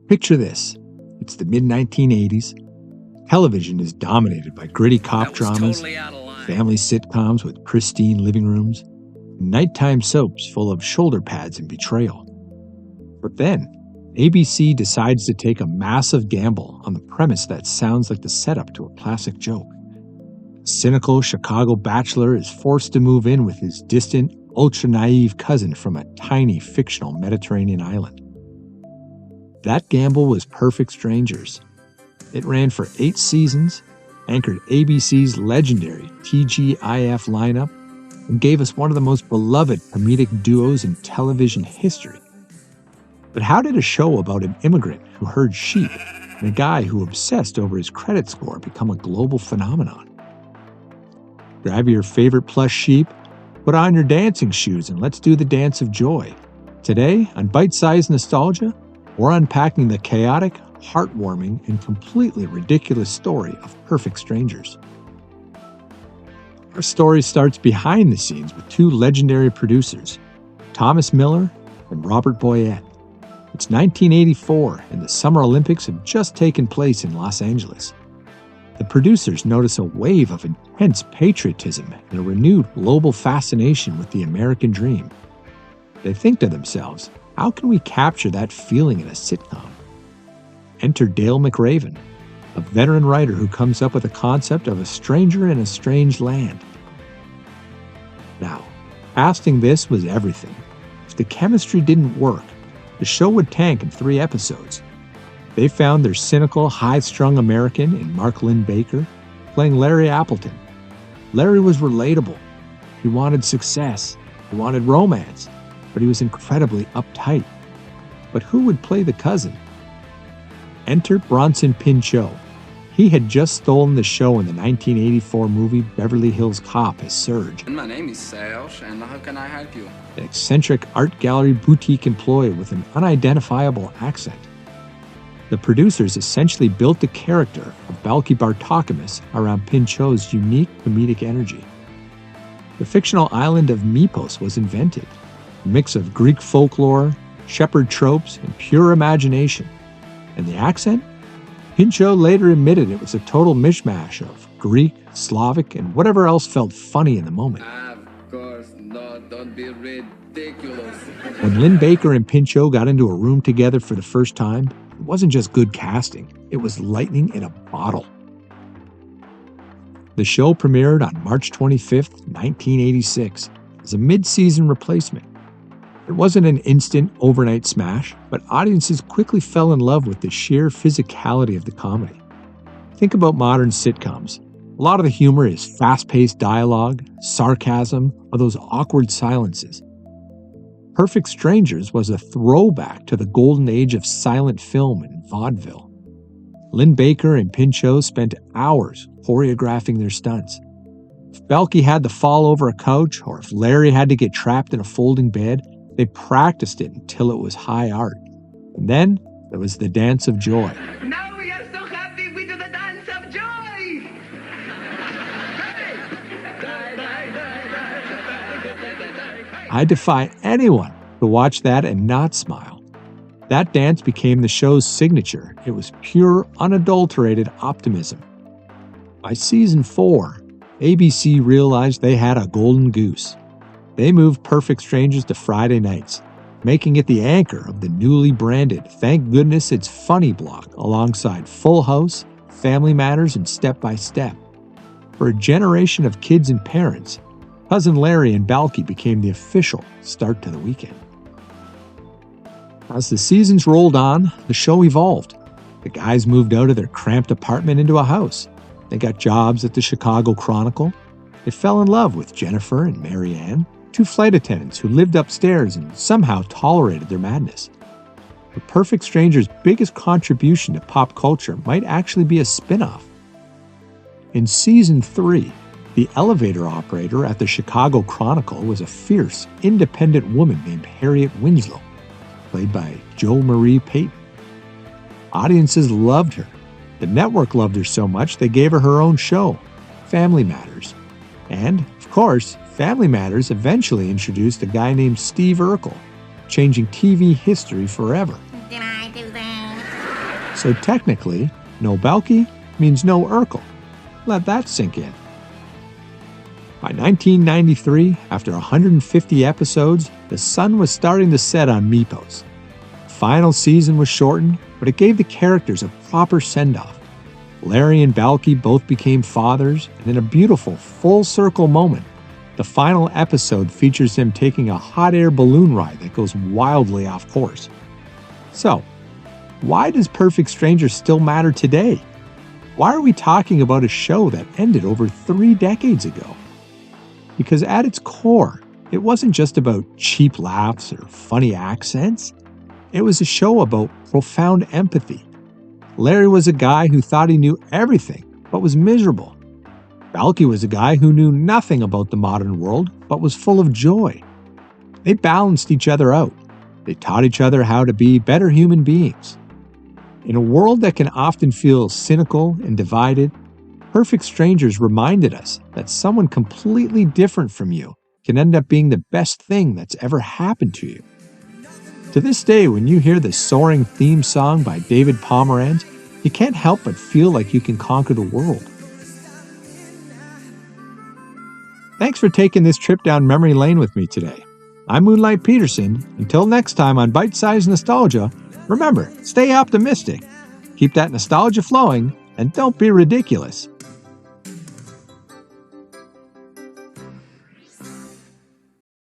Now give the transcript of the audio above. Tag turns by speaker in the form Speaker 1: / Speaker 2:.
Speaker 1: Picture this. It's the mid-1980s. Television is dominated by gritty cop dramas,
Speaker 2: Totally out of line.
Speaker 1: family sitcoms with pristine living rooms, and nighttime soaps full of shoulder pads and betrayal. But then, ABC decides to take a massive gamble on the premise that sounds like the setup to a classic joke. A cynical Chicago bachelor is forced to move in with his distant, ultra-naive cousin from a tiny, fictional Mediterranean island. That gamble was Perfect Strangers. It ran for 8 seasons, anchored ABC's legendary TGIF lineup, and gave us one of the most beloved comedic duos in television history. But how did a show about an immigrant who herd sheep and a guy who obsessed over his credit score become a global phenomenon? Grab your favorite plush sheep, put on your dancing shoes, and let's do the dance of joy. Today, on Bite-Sized Nostalgia, we're unpacking the chaotic, heartwarming, and completely ridiculous story of Perfect Strangers. Our story starts behind the scenes with 2 legendary producers, Thomas Miller and Robert Boyette. It's 1984, and the Summer Olympics have just taken place in Los Angeles. The producers notice a wave of intense patriotism and a renewed global fascination with the American dream. They think to themselves, how can we capture that feeling in a sitcom? Enter Dale McRaven, a veteran writer who comes up with the concept of a stranger in a strange land. Now, casting this was everything. If the chemistry didn't work, the show would tank in 3 episodes. They found their cynical, high-strung American in Mark Linn-Baker, playing Larry Appleton. Larry was relatable. He wanted success. He wanted romance. But he was incredibly uptight. But who would play the cousin? Enter Bronson Pinchot. He had just stolen the show in the 1984 movie Beverly Hills Cop as Serge.
Speaker 2: My name is Serge, and how can I help you?
Speaker 1: An eccentric art gallery boutique employee with an unidentifiable accent. The producers essentially built the character of Balki around Pinchot's unique comedic energy. The fictional island of Mypos was invented, a mix of Greek folklore, shepherd tropes, and pure imagination. And the accent? Pinchot later admitted it was a total mishmash of Greek, Slavic, and whatever else felt funny in the moment.
Speaker 2: Of course not. Don't be ridiculous.
Speaker 1: When Linn-Baker and Pinchot got into a room together for the first time, it wasn't just good casting, it was lightning in a bottle. The show premiered on March 25th, 1986, as a mid-season replacement. It wasn't an instant, overnight smash, but audiences quickly fell in love with the sheer physicality of the comedy. Think about modern sitcoms. A lot of the humor is fast-paced dialogue, sarcasm, or those awkward silences. Perfect Strangers was a throwback to the golden age of silent film and vaudeville. Linn-Baker and Pinchot spent hours choreographing their stunts. If Balki had to fall over a couch, or if Larry had to get trapped in a folding bed, they practiced it until it was high art. And then there was the dance of joy.
Speaker 3: Now we are so happy we do the dance of joy!
Speaker 1: I defy anyone to watch that and not smile. That dance became the show's signature. It was pure, unadulterated optimism. By season 4, ABC realized they had a golden goose. They moved Perfect Strangers to Friday nights, making it the anchor of the newly branded Thank Goodness It's Funny block alongside Full House, Family Matters, and Step by Step. For a generation of kids and parents, Cousin Larry and Balki became the official start to the weekend. As the seasons rolled on, the show evolved. The guys moved out of their cramped apartment into a house. They got jobs at the Chicago Chronicle. They fell in love with Jennifer and Mary Ann, 2 flight attendants who lived upstairs and somehow tolerated their madness. But Perfect Strangers' biggest contribution to pop culture might actually be a spin-off. In season 3, the elevator operator at the Chicago Chronicle was a fierce, independent woman named Harriet Winslow, played by Jo Marie Payton. Audiences loved her. The network loved her so much they gave her her own show, Family Matters. And, of course, Family Matters eventually introduced a guy named Steve Urkel, changing TV history forever.
Speaker 4: Did I do that?
Speaker 1: So technically, no Balki means no Urkel. Let that sink in. By 1993, after 150 episodes, the sun was starting to set on Mypos. The final season was shortened, but it gave the characters a proper send-off. Larry and Balki both became fathers, and in a beautiful, full-circle moment, the final episode features him taking a hot air balloon ride that goes wildly off course. So, why does Perfect Strangers still matter today? Why are we talking about a show that ended over 3 decades ago? Because at its core, it wasn't just about cheap laughs or funny accents. It was a show about profound empathy. Larry was a guy who thought he knew everything, but was miserable. Balki was a guy who knew nothing about the modern world, but was full of joy. They balanced each other out. They taught each other how to be better human beings. In a world that can often feel cynical and divided, Perfect Strangers reminded us that someone completely different from you can end up being the best thing that's ever happened to you. To this day, when you hear the soaring theme song by David Pomeranz, you can't help but feel like you can conquer the world. Thanks for taking this trip down memory lane with me today. I'm Moonlight Peterson. Until next time on Bite Size Nostalgia, remember, stay optimistic, keep that nostalgia flowing, and don't be ridiculous.